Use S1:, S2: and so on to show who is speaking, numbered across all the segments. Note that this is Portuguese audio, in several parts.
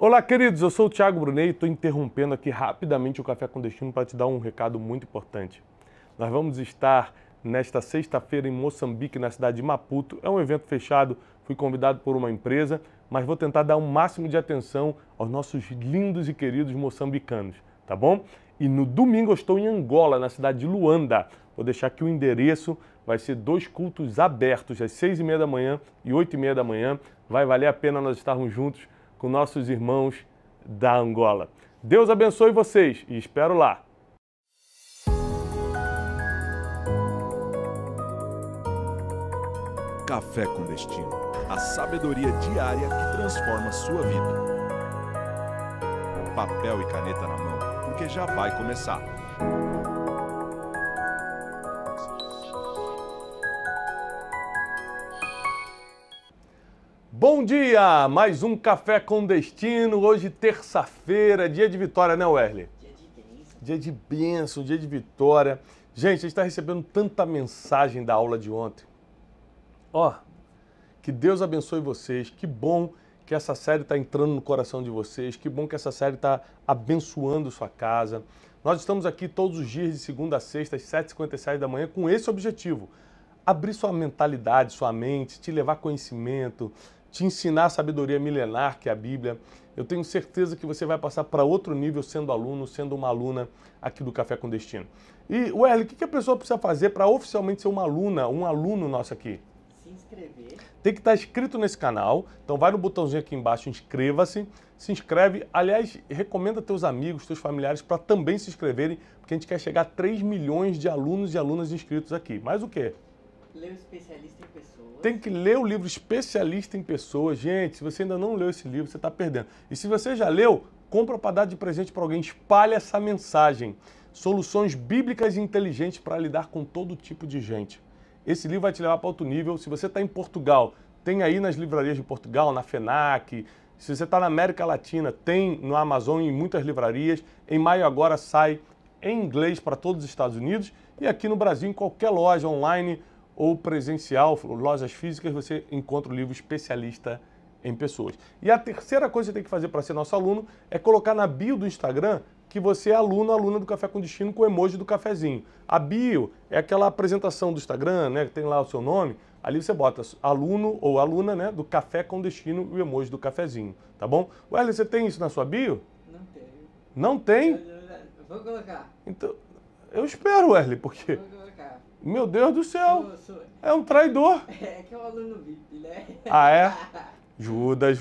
S1: Olá, queridos, eu sou o Thiago Brunet e estou interrompendo aqui rapidamente o Café com Destino para te dar um recado muito importante. Nós vamos estar nesta sexta-feira em Moçambique, na cidade de Maputo. É um evento fechado, fui convidado por uma empresa, mas vou tentar dar o máximo de atenção aos nossos lindos e queridos moçambicanos, tá bom? E no domingo eu estou em Angola, na cidade de Luanda. Vou deixar aqui o endereço, vai ser 2 cultos abertos, às 6h30 da manhã e 8h30 da manhã. Vai valer a pena nós estarmos juntos com nossos irmãos da Angola. Deus abençoe vocês e espero lá.
S2: Café com Destino, a sabedoria diária que transforma sua vida. Papel e caneta na mão, porque já vai começar.
S1: Bom dia! Mais um Café com Destino. Hoje, terça-feira, dia de vitória, né, Wesley? Dia de bênção, dia de vitória. Gente, a gente está recebendo tanta mensagem da aula de ontem. Ó, que Deus abençoe vocês. Que bom que essa série está entrando no coração de vocês. Que bom que essa série está abençoando sua casa. Nós estamos aqui todos os dias, de segunda a sexta, às 7h57 da manhã, com esse objetivo. Abrir sua mentalidade, sua mente, te levar conhecimento, te ensinar a sabedoria milenar que é a Bíblia. Eu tenho certeza que você vai passar para outro nível sendo aluno, sendo uma aluna aqui do Café com Destino. E, Wesley, o que a pessoa precisa fazer para oficialmente ser uma aluna, um aluno nosso aqui?
S3: Se inscrever.
S1: Tem que estar inscrito nesse canal. Então vai no botãozinho aqui embaixo, inscreva-se, se inscreve. Aliás, recomenda teus amigos, teus familiares para também se inscreverem, porque a gente quer chegar a 3 milhões de alunos e alunas inscritos aqui. Mais o quê?
S3: Ler o Especialista em Pessoas.
S1: Tem que ler o livro Especialista em Pessoas. Gente, se você ainda não leu esse livro, você está perdendo. E se você já leu, compra para dar de presente para alguém. Espalhe essa mensagem. Soluções bíblicas e inteligentes para lidar com todo tipo de gente. Esse livro vai te levar para outro nível. Se você está em Portugal, tem aí nas livrarias de Portugal, na FENAC. Se você está na América Latina, tem no Amazon em muitas livrarias. Em maio agora sai em inglês para todos os Estados Unidos. E aqui no Brasil, em qualquer loja online ou presencial, lojas físicas, você encontra o livro Especialista em Pessoas. E a terceira coisa que você tem que fazer para ser nosso aluno é colocar na bio do Instagram que você é aluno, aluna do Café com Destino com o emoji do cafezinho. A bio é aquela apresentação do Instagram, né, que tem lá o seu nome, ali você bota aluno ou aluna, né, do Café com Destino e o emoji do cafezinho, tá bom? Wesley, você tem isso na sua bio?
S3: Não tenho.
S1: Não tem?
S3: Vou colocar.
S1: Então, eu espero, Wesley, porque,
S3: Vou colocar.
S1: meu Deus do céu,
S3: Sou.
S1: é um traidor.
S3: É que é o aluno VIP, né?
S1: Ah, é? Judas.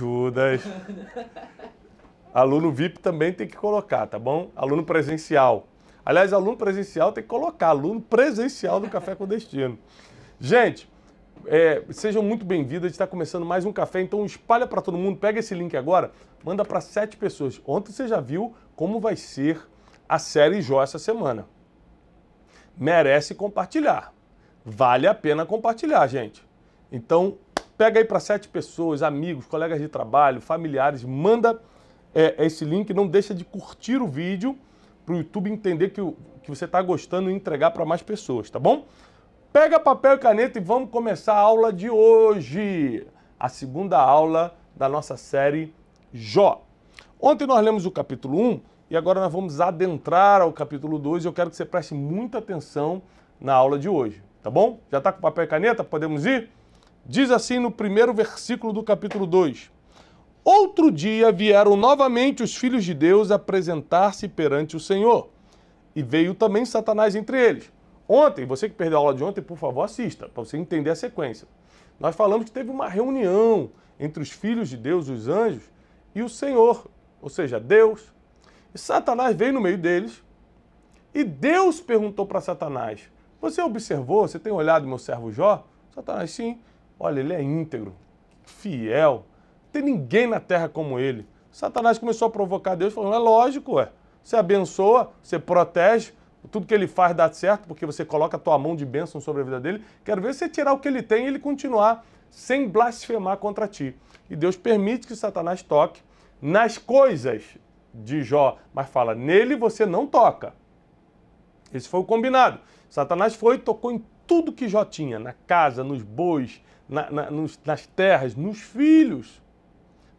S1: Aluno VIP também tem que colocar, tá bom? Aluno presencial. Aliás, aluno presencial tem que colocar. Aluno presencial do Café com Destino. Gente, sejam muito bem-vindos. A gente está começando mais um café, então espalha para todo mundo. Pega esse link agora, manda para 7 pessoas. Ontem você já viu como vai ser a série Jó essa semana. Merece compartilhar. Vale a pena compartilhar, gente. Então, pega aí para 7 pessoas, amigos, colegas de trabalho, familiares, manda esse link, não deixa de curtir o vídeo para o YouTube entender que você está gostando e entregar para mais pessoas, tá bom? Pega papel e caneta e vamos começar a aula de hoje, a segunda aula da nossa série Jó. Ontem nós lemos o capítulo 1 e agora nós vamos adentrar ao capítulo 2 e eu quero que você preste muita atenção na aula de hoje, tá bom? Já está com papel e caneta? Podemos ir? Diz assim no primeiro versículo do capítulo 2. Outro dia vieram novamente os filhos de Deus apresentar-se perante o Senhor. E veio também Satanás entre eles. Ontem, você que perdeu a aula de ontem, por favor, assista, para você entender a sequência. Nós falamos que teve uma reunião entre os filhos de Deus, os anjos, e o Senhor, ou seja, Deus. E Satanás veio no meio deles. E Deus perguntou para Satanás, você observou, você tem olhado meu servo Jó? Satanás, sim. Olha, ele é íntegro, fiel. Não tem ninguém na terra como ele. Satanás começou a provocar Deus, falando, é lógico, ué. Você abençoa, você protege, tudo que ele faz dá certo, porque você coloca a tua mão de bênção sobre a vida dele. Quero ver você tirar o que ele tem e ele continuar sem blasfemar contra ti. E Deus permite que Satanás toque nas coisas de Jó, mas fala, nele você não toca. Esse foi o combinado. Satanás foi e tocou em tudo que Jó tinha, na casa, nos bois, nas terras, nos filhos.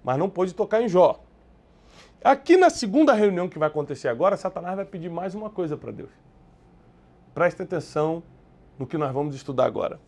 S1: Mas não pôde tocar em Jó. Aqui na segunda reunião que vai acontecer agora, Satanás vai pedir mais uma coisa para Deus. Preste atenção no que nós vamos estudar agora.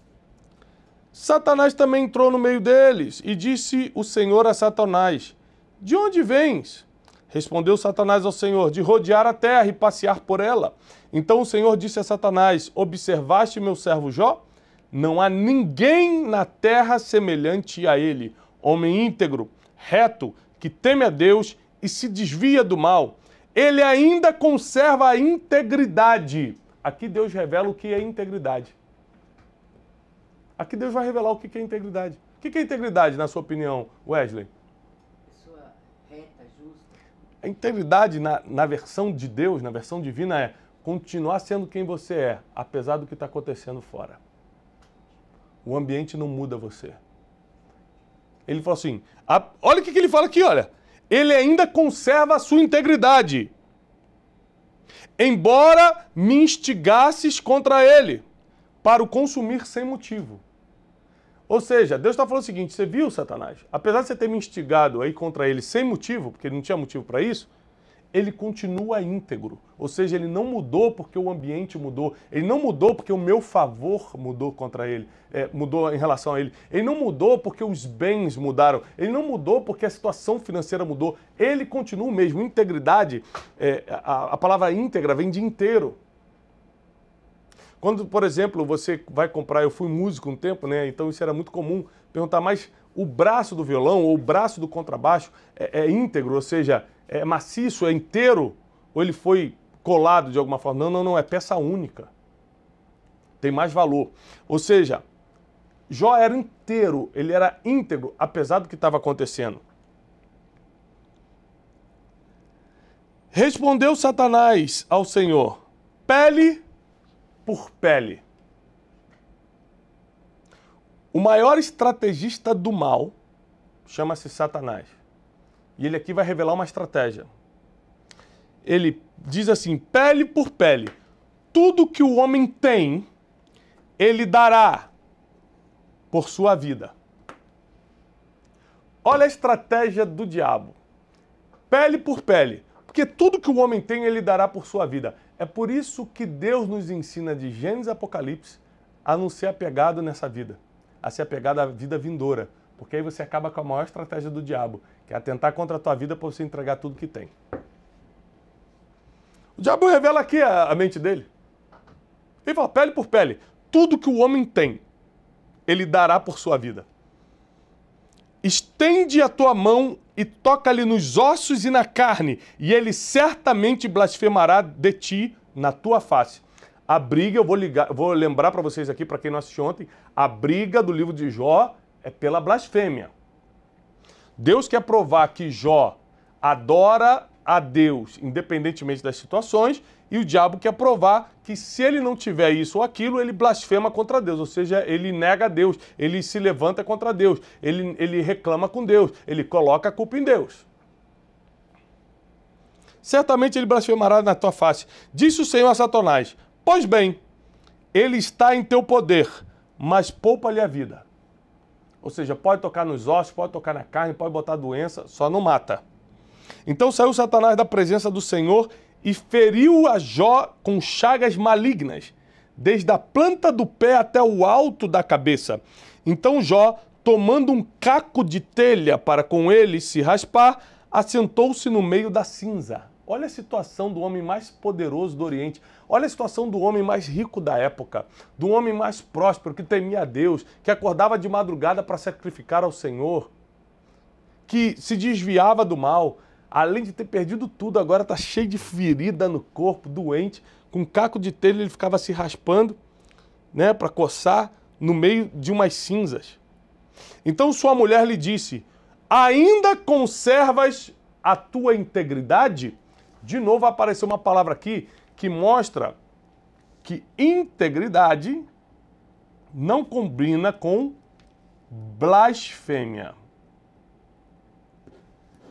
S1: Satanás também entrou no meio deles e disse o Senhor a Satanás: de onde vens? Respondeu Satanás ao Senhor: de rodear a terra e passear por ela. Então o Senhor disse a Satanás: observaste meu servo Jó? Não há ninguém na terra semelhante a ele, homem íntegro, reto, que teme a Deus e se desvia do mal. Ele ainda conserva a integridade. Aqui Deus revela o que é integridade. Aqui Deus vai revelar o que é integridade. O que é integridade, na sua opinião, Wesley?
S3: Pessoa reta, justa.
S1: A integridade na versão de Deus, na versão divina, é continuar sendo quem você é, apesar do que está acontecendo fora. O ambiente não muda você. Ele falou assim, olha o que ele fala aqui, olha. Ele ainda conserva a sua integridade. Embora me instigasses contra ele, para o consumir sem motivo. Ou seja, Deus está falando o seguinte, você viu, Satanás? Apesar de você ter me instigado aí contra ele sem motivo, porque ele não tinha motivo para isso, ele continua íntegro. Ou seja, ele não mudou porque o ambiente mudou. Ele não mudou porque o meu favor mudou contra ele, mudou em relação a ele. Ele não mudou porque os bens mudaram. Ele não mudou porque a situação financeira mudou. Ele continua o mesmo. Integridade, a palavra íntegra vem de inteiro. Quando, por exemplo, você vai comprar, eu fui músico um tempo, né? Então isso era muito comum, perguntar, mas o braço do violão ou o braço do contrabaixo é íntegro, ou seja, é maciço, é inteiro, ou ele foi colado de alguma forma? Não, é peça única. Tem mais valor. Ou seja, Jó era inteiro, ele era íntegro, apesar do que estava acontecendo. Respondeu Satanás ao Senhor, pele por pele. O maior estrategista do mal chama-se Satanás. E ele aqui vai revelar uma estratégia. Ele diz assim, pele por pele. Tudo que o homem tem, ele dará por sua vida. Olha a estratégia do diabo. Pele por pele. Porque tudo que o homem tem, ele dará por sua vida. É por isso que Deus nos ensina de Gênesis e Apocalipse a não ser apegado nessa vida, a ser apegado à vida vindoura. Porque aí você acaba com a maior estratégia do diabo, que é atentar contra a tua vida para você entregar tudo que tem. O diabo revela aqui a mente dele. Ele fala, pele por pele, tudo que o homem tem, ele dará por sua vida. Estende a tua mão e toca-lhe nos ossos e na carne, e ele certamente blasfemará de ti na tua face. A briga, eu vou lembrar para vocês aqui, para quem não assistiu ontem, a briga do livro de Jó é pela blasfêmia. Deus quer provar que Jó adora a Deus, independentemente das situações, e o diabo quer provar que se ele não tiver isso ou aquilo, ele blasfema contra Deus, ou seja, ele nega a Deus, ele se levanta contra Deus, ele reclama com Deus, ele coloca a culpa em Deus. Certamente ele blasfemará na tua face. Disse o Senhor a Satanás, pois bem, ele está em teu poder, mas poupa-lhe a vida. Ou seja, pode tocar nos ossos, pode tocar na carne, pode botar doença, só não mata. Então saiu Satanás da presença do Senhor e feriu a Jó com chagas malignas, desde a planta do pé até o alto da cabeça. Então Jó, tomando um caco de telha para com ele se raspar, assentou-se no meio da cinza. Olha a situação do homem mais poderoso do Oriente. Olha a situação do homem mais rico da época, do homem mais próspero, que temia a Deus, que acordava de madrugada para sacrificar ao Senhor, que se desviava do mal. Além de ter perdido tudo, agora está cheio de ferida no corpo, doente, com um caco de telha ele ficava se raspando, né, para coçar no meio de umas cinzas. Então sua mulher lhe disse, ainda conservas a tua integridade? De novo apareceu uma palavra aqui que mostra que integridade não combina com blasfêmia.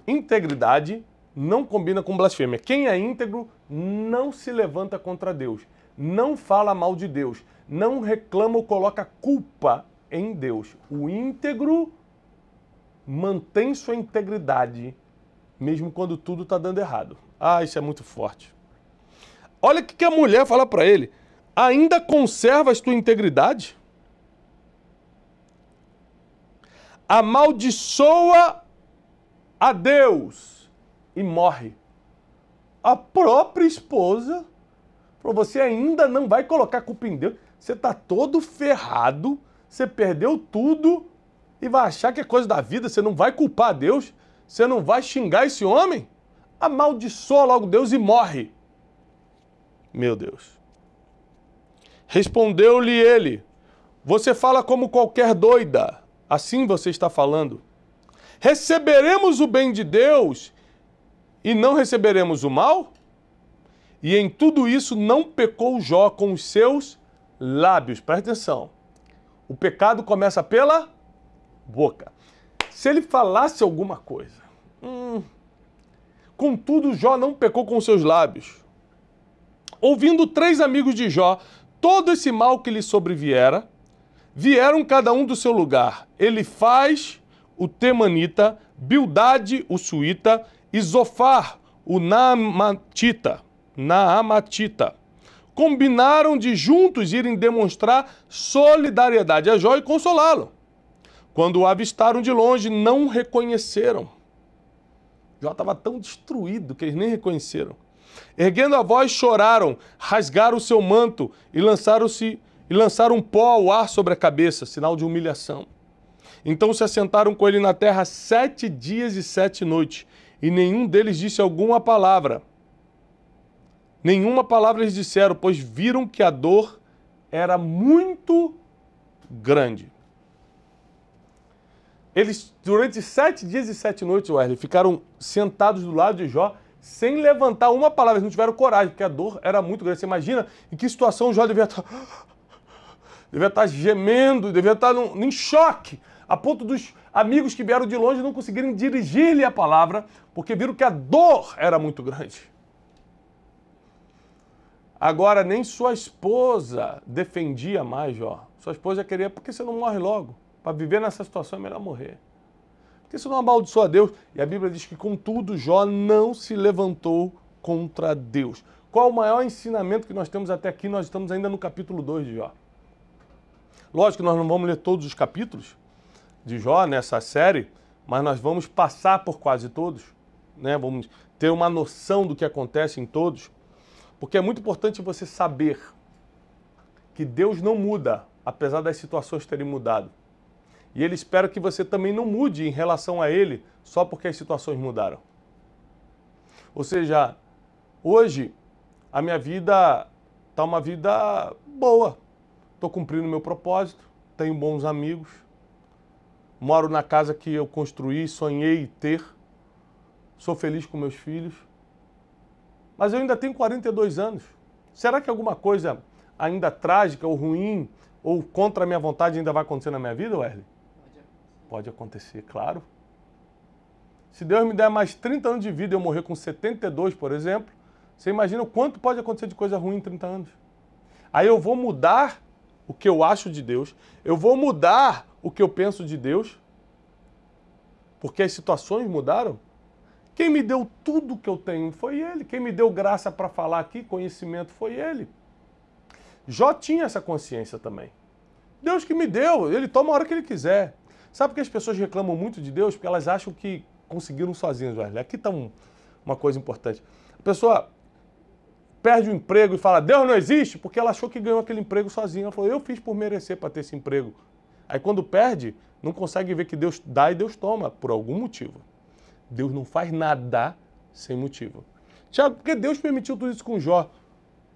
S1: Integridade não combina com blasfêmia. Quem é íntegro não se levanta contra Deus, não fala mal de Deus, não reclama ou coloca culpa em Deus. O íntegro mantém sua integridade mesmo quando tudo está dando errado. Ah, isso é muito forte. Olha o que a mulher fala para ele. Ainda conservas tua integridade? Amaldiçoa a Deus e morre. A própria esposa falou, você ainda não vai colocar a culpa em Deus. Você está todo ferrado, você perdeu tudo e vai achar que é coisa da vida, você não vai culpar Deus, você não vai xingar esse homem? Amaldiçoa logo Deus e morre. Meu Deus. Respondeu-lhe ele, você fala como qualquer doida, assim você está falando. Receberemos o bem de Deus e não receberemos o mal? E em tudo isso não pecou Jó com os seus lábios. Presta atenção. O pecado começa pela boca. Se ele falasse alguma coisa. Contudo, Jó não pecou com os seus lábios. Ouvindo 3 amigos de Jó todo esse mal que lhe sobreviera, vieram cada um do seu lugar. Elifaz, o Temanita, Bildade, o Suíta, e Zofar, o Naamatita. Combinaram de juntos irem demonstrar solidariedade a Jó e consolá-lo. Quando o avistaram de longe, não reconheceram. Jó estava tão destruído que eles nem reconheceram. Erguendo a voz, choraram, rasgaram o seu manto e lançaram pó ao ar sobre a cabeça, sinal de humilhação. Então se assentaram com ele na terra 7 dias e 7 noites, e nenhum deles disse alguma palavra. Nenhuma palavra eles disseram, pois viram que a dor era muito grande. Eles, durante 7 dias e 7 noites, Wesley, ficaram sentados do lado de Jó, sem levantar uma palavra. Eles não tiveram coragem, porque a dor era muito grande. Você imagina em que situação o Jó devia estar gemendo, devia estar em choque, a ponto dos amigos que vieram de longe não conseguirem dirigir-lhe a palavra, porque viram que a dor era muito grande. Agora, nem sua esposa defendia mais Jó. Sua esposa queria, porque você não morre logo? Para viver nessa situação é melhor morrer. Porque você não amaldiçoa a Deus. E a Bíblia diz que, contudo, Jó não se levantou contra Deus. Qual o maior ensinamento que nós temos até aqui? Nós estamos ainda no capítulo 2 de Jó. Lógico que nós não vamos ler todos os capítulos de Jó nessa série, mas nós vamos passar por quase todos, né? Vamos ter uma noção do que acontece em todos, porque é muito importante você saber que Deus não muda, apesar das situações terem mudado. E Ele espera que você também não mude em relação a Ele, só porque as situações mudaram. Ou seja, hoje a minha vida está uma vida boa. Estou cumprindo meu propósito, tenho bons amigos, moro na casa que eu construí, sonhei ter, sou feliz com meus filhos. Mas eu ainda tenho 42 anos. Será que alguma coisa ainda trágica ou ruim ou contra a minha vontade ainda vai acontecer na minha vida, Wesley? Pode acontecer, claro. Se Deus me der mais 30 anos de vida e eu morrer com 72, por exemplo, você imagina o quanto pode acontecer de coisa ruim em 30 anos. Aí eu vou mudar o que eu acho de Deus, eu vou mudar o que eu penso de Deus, porque as situações mudaram. Quem me deu tudo que eu tenho foi Ele. Quem me deu graça para falar aqui, conhecimento, foi Ele. Jó tinha essa consciência também. Deus que me deu, Ele toma a hora que Ele quiser. Sabe por que as pessoas reclamam muito de Deus? Porque elas acham que conseguiram sozinhas, Wesley. Aqui está uma coisa importante. A pessoa perde o emprego e fala, Deus não existe, porque ela achou que ganhou aquele emprego sozinha. Ela falou, eu fiz por merecer para ter esse emprego. Aí quando perde, não consegue ver que Deus dá e Deus toma, por algum motivo. Deus não faz nada sem motivo. Tiago, por que Deus permitiu tudo isso com Jó?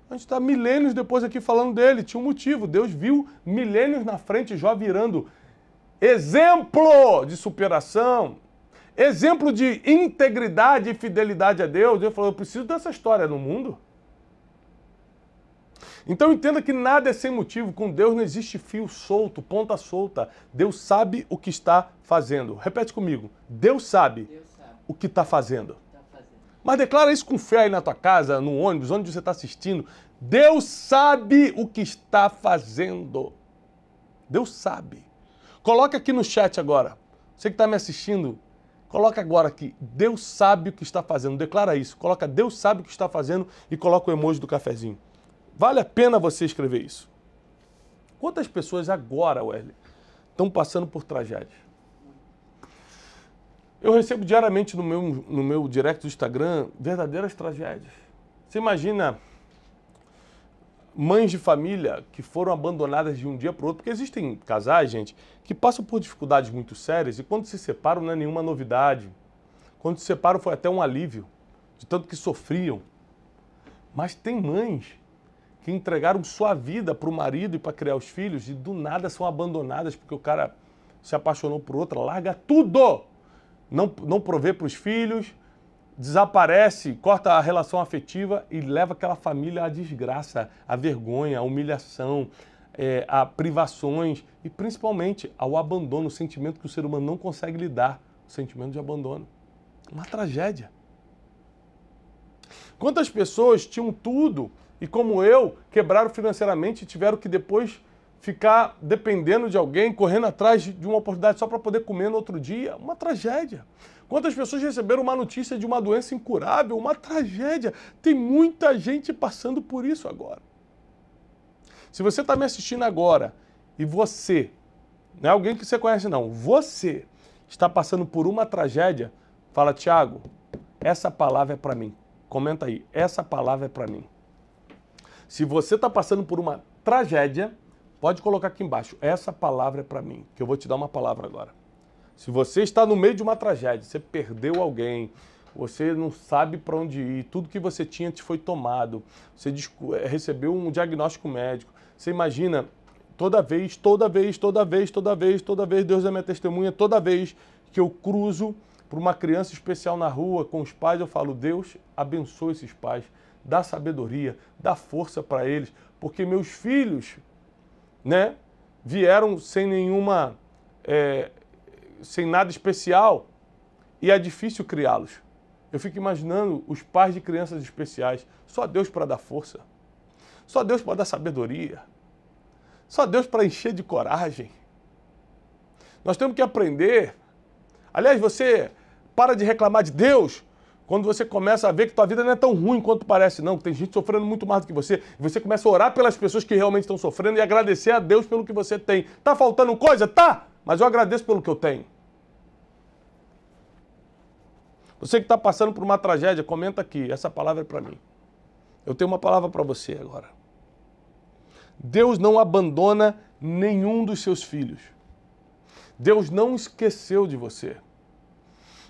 S1: A gente está milênios depois aqui falando dele, tinha um motivo. Deus viu milênios na frente, Jó virando exemplo de superação, exemplo de integridade e fidelidade a Deus. Deus falou, eu preciso dessa história no mundo. Então entenda que nada é sem motivo. Com Deus não existe fio solto, ponta solta. Deus sabe o que está fazendo. Repete comigo. Deus sabe o que está fazendo. Mas declara isso com fé aí na tua casa, no ônibus, onde você está assistindo. Deus sabe o que está fazendo. Deus sabe. Coloca aqui no chat agora. Você que está me assistindo, Coloca agora aqui, Deus sabe o que está fazendo. Declara isso. Coloca Deus sabe o que está fazendo e coloca o emoji do cafezinho. Vale a pena você escrever isso. Quantas pessoas agora, Wesley, estão passando por tragédias? Eu recebo diariamente no meu direct do Instagram verdadeiras tragédias. Você imagina mães de família que foram abandonadas de um dia para o outro, porque existem casais, gente, que passam por dificuldades muito sérias e quando se separam não é nenhuma novidade. Quando se separam foi até um alívio, de tanto que sofriam. Mas tem mães que entregaram sua vida para o marido e para criar os filhos e do nada são abandonadas porque o cara se apaixonou por outra, larga tudo, não provê para os filhos, desaparece, corta a relação afetiva e leva aquela família à desgraça, à vergonha, à humilhação, a privações e principalmente ao abandono, o sentimento que o ser humano não consegue lidar, o sentimento de abandono. Uma tragédia. Quantas pessoas tinham tudo e, como eu, quebraram financeiramente e tiveram que depois ficar dependendo de alguém, correndo atrás de uma oportunidade só para poder comer no outro dia? Uma tragédia. Quantas pessoas receberam uma notícia de uma doença incurável? Uma tragédia. Tem muita gente passando por isso agora. Se você está me assistindo agora e você, não é alguém que você conhece não, você está passando por uma tragédia, fala, Thiago, essa palavra é para mim. Comenta aí, essa palavra é para mim. Se você está passando por uma tragédia, pode colocar aqui embaixo, essa palavra é para mim, que eu vou te dar uma palavra agora. Se você está no meio de uma tragédia, você perdeu alguém, você não sabe para onde ir, tudo que você tinha te foi tomado, você recebeu um diagnóstico médico, você imagina, toda vez, Deus é minha testemunha, toda vez que eu cruzo por uma criança especial na rua com os pais, eu falo, Deus abençoe esses pais, dá sabedoria, dá força para eles, porque meus filhos, né, vieram sem nenhuma, sem nada especial e é difícil criá-los. Eu fico imaginando os pais de crianças especiais, só Deus para dar força, só Deus para dar sabedoria, só Deus para encher de coragem. Nós temos que aprender. Aliás, você para de reclamar de Deus quando você começa a ver que tua vida não é tão ruim quanto parece, não. Tem gente sofrendo muito mais do que você. E você começa a orar pelas pessoas que realmente estão sofrendo e agradecer a Deus pelo que você tem. Tá faltando coisa? Tá! Mas eu agradeço pelo que eu tenho. Você que está passando por uma tragédia, comenta aqui. Essa palavra é para mim. Eu tenho uma palavra para você agora. Deus não abandona nenhum dos seus filhos. Deus não esqueceu de você.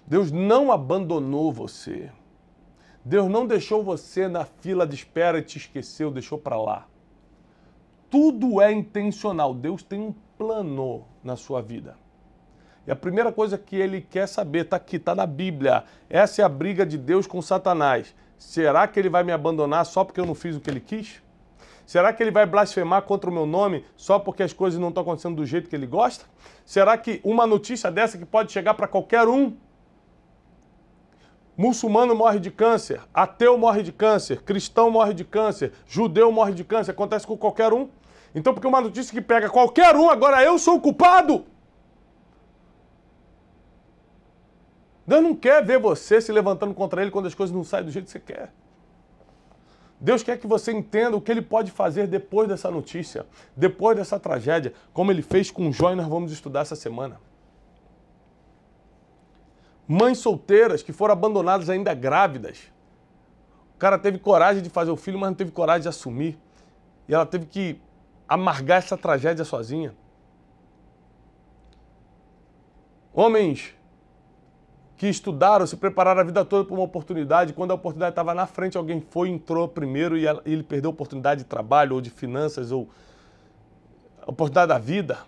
S1: Deus não abandonou você. Deus não deixou você na fila de espera e te esqueceu, deixou para lá. Tudo é intencional. Deus tem um plano na sua vida. E a primeira coisa que ele quer saber, está aqui, está na Bíblia. Essa é a briga de Deus com Satanás. Será que ele vai me abandonar só porque eu não fiz o que ele quis? Será que ele vai blasfemar contra o meu nome só porque as coisas não estão acontecendo do jeito que ele gosta? Será que uma notícia dessa que pode chegar para qualquer um? Muçulmano morre de câncer, ateu morre de câncer, cristão morre de câncer, judeu morre de câncer, acontece com qualquer um. Então, porque uma notícia que pega qualquer um, agora eu sou o culpado. Deus não quer ver você se levantando contra ele quando as coisas não saem do jeito que você quer. Deus quer que você entenda o que ele pode fazer depois dessa notícia, depois dessa tragédia, como ele fez com Jó e nós vamos estudar essa semana. Mães solteiras que foram abandonadas ainda grávidas. O cara teve coragem de fazer o filho, mas não teve coragem de assumir. E ela teve que amargar essa tragédia sozinha. Homens que estudaram, se prepararam a vida toda para uma oportunidade, quando a oportunidade estava na frente, alguém foi, entrou primeiro e ele perdeu a oportunidade de trabalho, ou de finanças, ou a oportunidade da vida.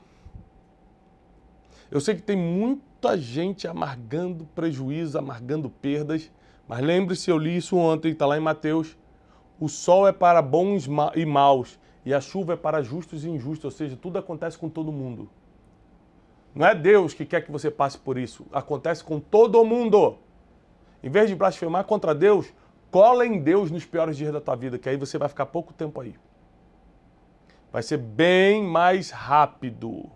S1: Eu sei que tem muita gente amargando prejuízo, amargando perdas, mas lembre-se, eu li isso ontem, está lá em Mateus, o sol é para bons e maus, e a chuva é para justos e injustos, ou seja, tudo acontece com todo mundo. Não é Deus que quer que você passe por isso. Acontece com todo mundo. Em vez de blasfemar contra Deus, cola em Deus nos piores dias da tua vida, que aí você vai ficar pouco tempo aí. Vai ser bem mais rápido.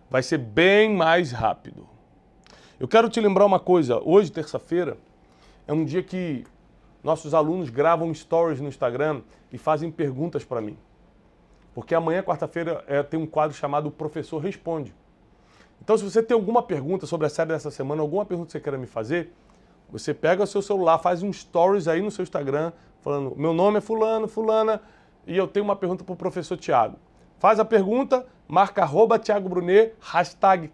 S1: Vai ser bem mais rápido. Eu quero te lembrar uma coisa. Hoje, terça-feira, é um dia que nossos alunos gravam stories no Instagram e fazem perguntas para mim. Porque amanhã, quarta-feira, tem um quadro chamado Professor Responde. Então, se você tem alguma pergunta sobre a série dessa semana, alguma pergunta que você queira me fazer, você pega o seu celular, faz um stories aí no seu Instagram, falando, meu nome é fulano, fulana, e eu tenho uma pergunta para o professor Tiago. Faz a pergunta, marca @TiagoBrunet,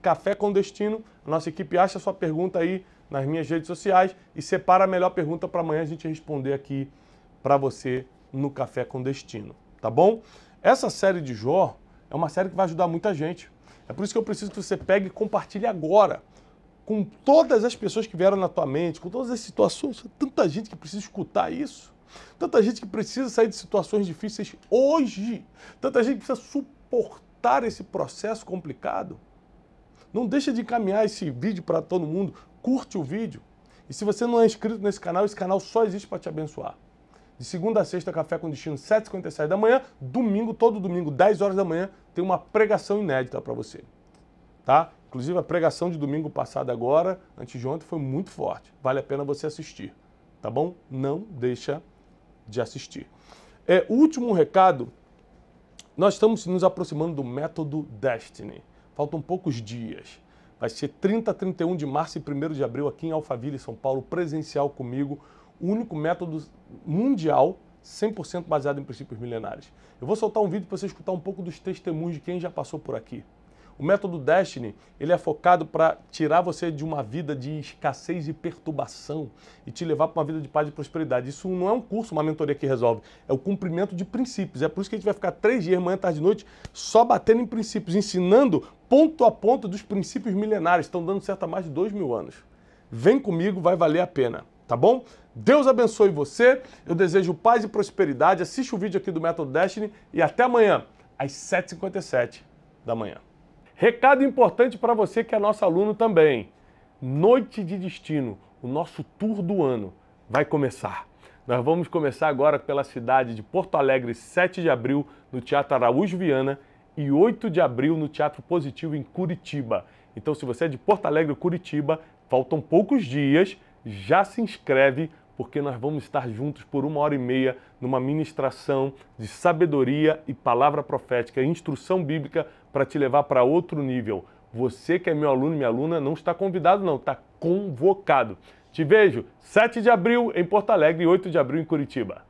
S1: #Café com Destino. A nossa equipe acha a sua pergunta aí nas minhas redes sociais e separa a melhor pergunta para amanhã a gente responder aqui para você no Café com Destino, tá bom? Essa série de Jó é uma série que vai ajudar muita gente. É por isso que eu preciso que você pegue e compartilhe agora com todas as pessoas que vieram na tua mente, com todas as situações. Tanta gente que precisa escutar isso. Tanta gente que precisa sair de situações difíceis hoje. Tanta gente que precisa suportar esse processo complicado. Não deixa de encaminhar esse vídeo para todo mundo. Curte o vídeo. E se você não é inscrito nesse canal, esse canal só existe para te abençoar. De segunda a sexta, Café com Destino, 7h57 da manhã. Domingo, todo domingo, 10 horas da manhã, tem uma pregação inédita para você. Tá? Inclusive, a pregação de domingo passado agora, antes de ontem, foi muito forte. Vale a pena você assistir. Tá bom? Não deixa de assistir. Último recado. Nós estamos nos aproximando do método Destiny. Faltam poucos dias. Vai ser 30, 31 de março e 1º de abril aqui em Alphaville, São Paulo, presencial comigo. O único método mundial 100% baseado em princípios milenares. Eu vou soltar um vídeo para você escutar um pouco dos testemunhos de quem já passou por aqui. O método Destiny, ele é focado para tirar você de uma vida de escassez e perturbação e te levar para uma vida de paz e prosperidade. Isso não é um curso, uma mentoria que resolve, é o cumprimento de princípios. É por isso que a gente vai ficar 3 dias, manhã, tarde e noite, só batendo em princípios, ensinando ponto a ponto dos princípios milenares. Estão dando certo há mais de 2000 anos. Vem comigo, vai valer a pena, tá bom? Deus abençoe você, eu desejo paz e prosperidade. Assiste o vídeo aqui do Método Destiny e até amanhã, às 7h57 da manhã. Recado importante para você que é nosso aluno também. Noite de Destino, o nosso tour do ano, vai começar. Nós vamos começar agora pela cidade de Porto Alegre, 7 de abril, no Teatro Araújo Viana, e 8 de abril no Teatro Positivo, em Curitiba. Então, se você é de Porto Alegre ou Curitiba, faltam poucos dias, já se inscreve, porque nós vamos estar juntos por 1h30 numa ministração de sabedoria e palavra profética, instrução bíblica para te levar para outro nível. Você que é meu aluno e minha aluna não está convidado não, está convocado. Te vejo 7 de abril em Porto Alegre e 8 de abril em Curitiba.